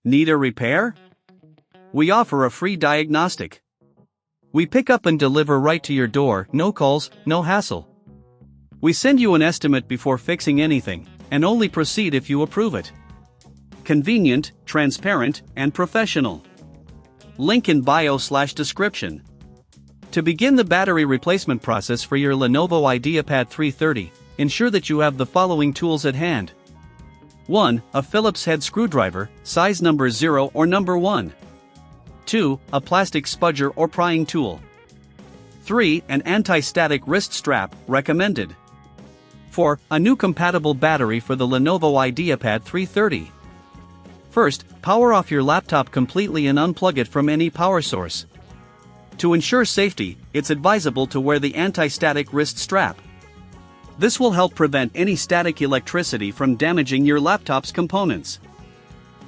Need a repair? We offer a free diagnostic. We pick up and deliver right to your door, no calls, no hassle. We send you an estimate before fixing anything, and only proceed if you approve it. Convenient, transparent, and professional. Link in bio/description. To begin the battery replacement process for your Lenovo IdeaPad 330, ensure that you have the following tools at hand. 1. A Phillips head screwdriver, size number 0 or number 1. 2. A plastic spudger or prying tool. 3. An anti-static wrist strap, recommended. 4. A new compatible battery for the Lenovo IdeaPad 330. First, power off your laptop completely and unplug it from any power source. To ensure safety, it's advisable to wear the anti-static wrist strap. This will help prevent any static electricity from damaging your laptop's components.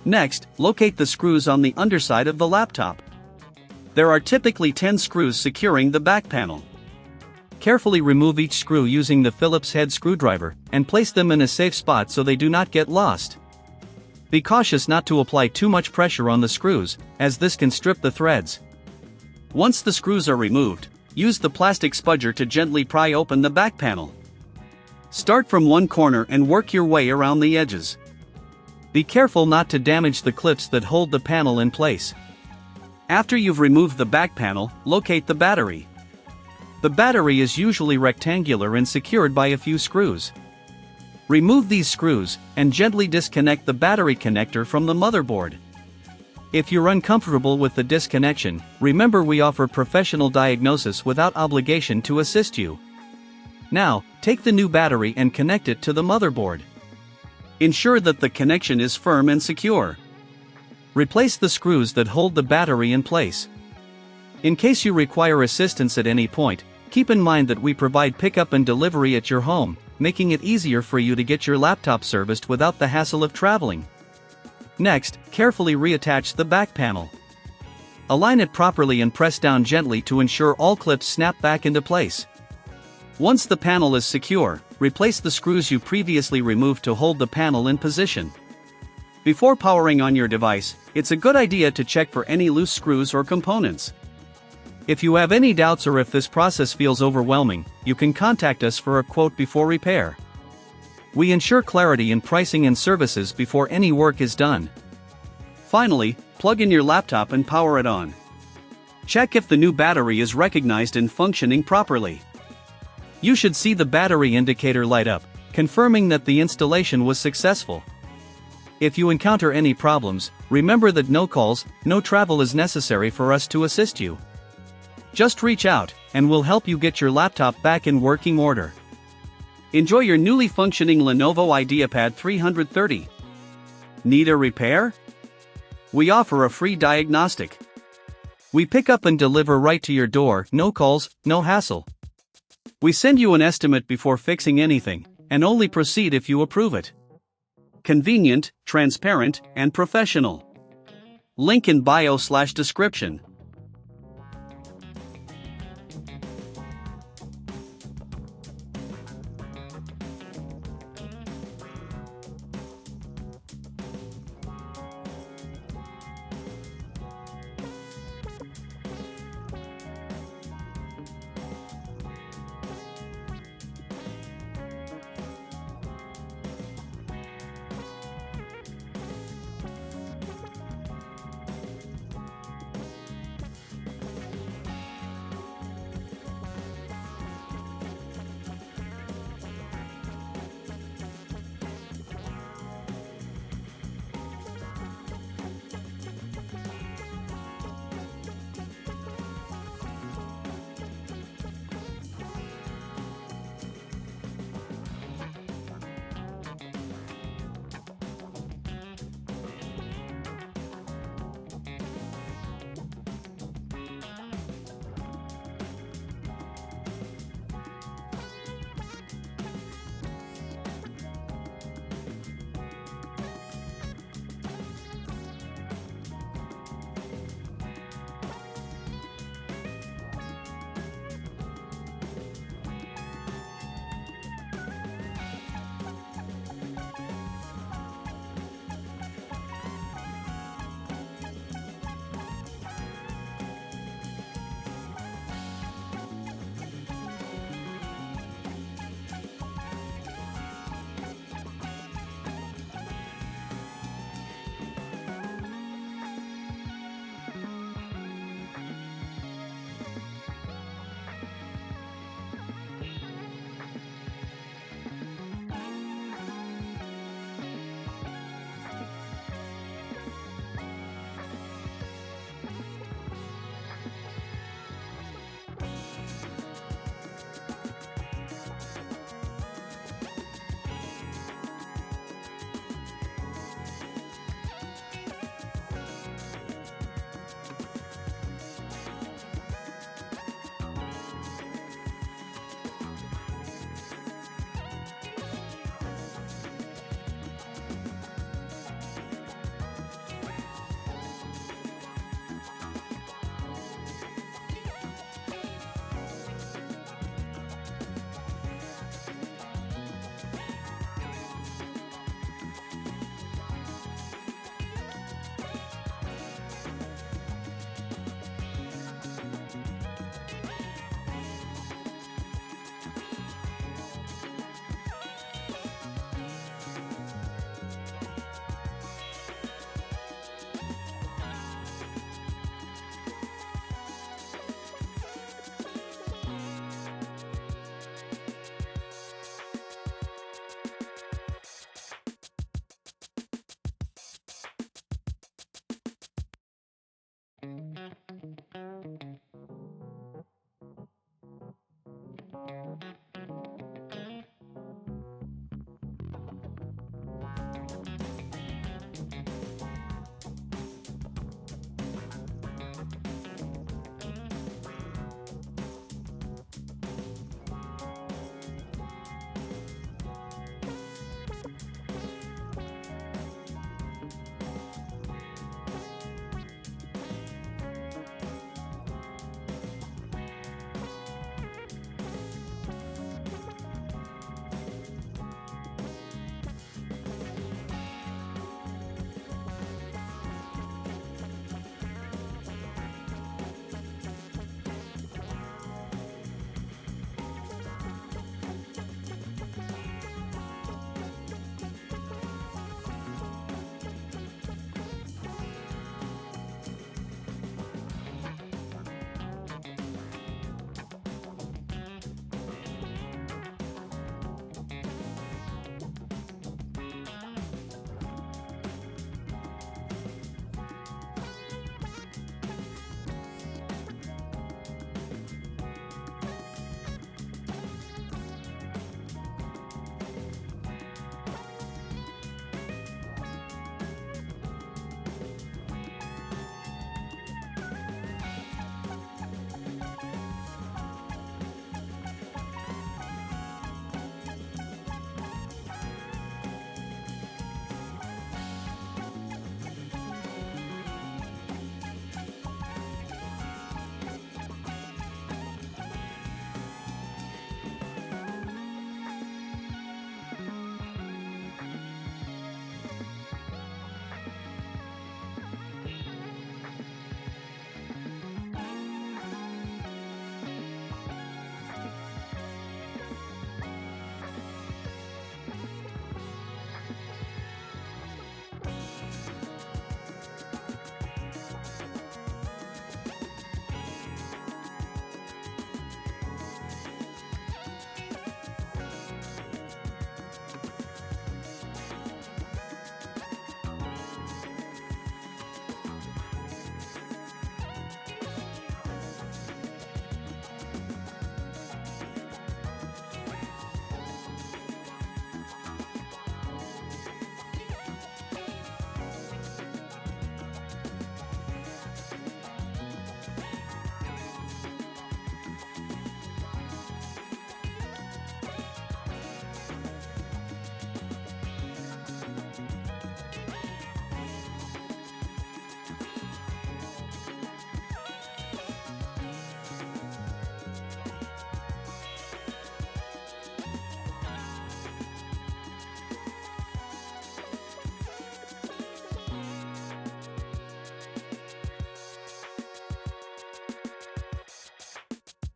Next, locate the screws on the underside of the laptop. There are typically 10 screws securing the back panel. Carefully remove each screw using the Phillips head screwdriver, and place them in a safe spot so they do not get lost. Be cautious not to apply too much pressure on the screws, as this can strip the threads. Once the screws are removed, use the plastic spudger to gently pry open the back panel. Start from one corner and work your way around the edges. Be careful not to damage the clips that hold the panel in place. After you've removed the back panel, locate the battery. The battery is usually rectangular and secured by a few screws. Remove these screws, and gently disconnect the battery connector from the motherboard. If you're uncomfortable with the disconnection, remember we offer professional diagnosis without obligation to assist you. Now, take the new battery and connect it to the motherboard. Ensure that the connection is firm and secure. Replace the screws that hold the battery in place. In case you require assistance at any point, keep in mind that we provide pickup and delivery at your home, making it easier for you to get your laptop serviced without the hassle of traveling. Next, carefully reattach the back panel. Align it properly and press down gently to ensure all clips snap back into place. Once the panel is secure, replace the screws you previously removed to hold the panel in position. Before powering on your device, it's a good idea to check for any loose screws or components. If you have any doubts or if this process feels overwhelming, you can contact us for a quote before repair. We ensure clarity in pricing and services before any work is done. Finally, plug in your laptop and power it on. Check if the new battery is recognized and functioning properly. You should see the battery indicator light up, confirming that the installation was successful. If you encounter any problems, remember that no calls, no travel is necessary for us to assist you. Just reach out, and we'll help you get your laptop back in working order. Enjoy your newly functioning Lenovo IdeaPad 330. Need a repair? We offer a free diagnostic. We pick up and deliver right to your door, no calls, no hassle. We send you an estimate before fixing anything, and only proceed if you approve it. Convenient, transparent, and professional. Link in bio/description.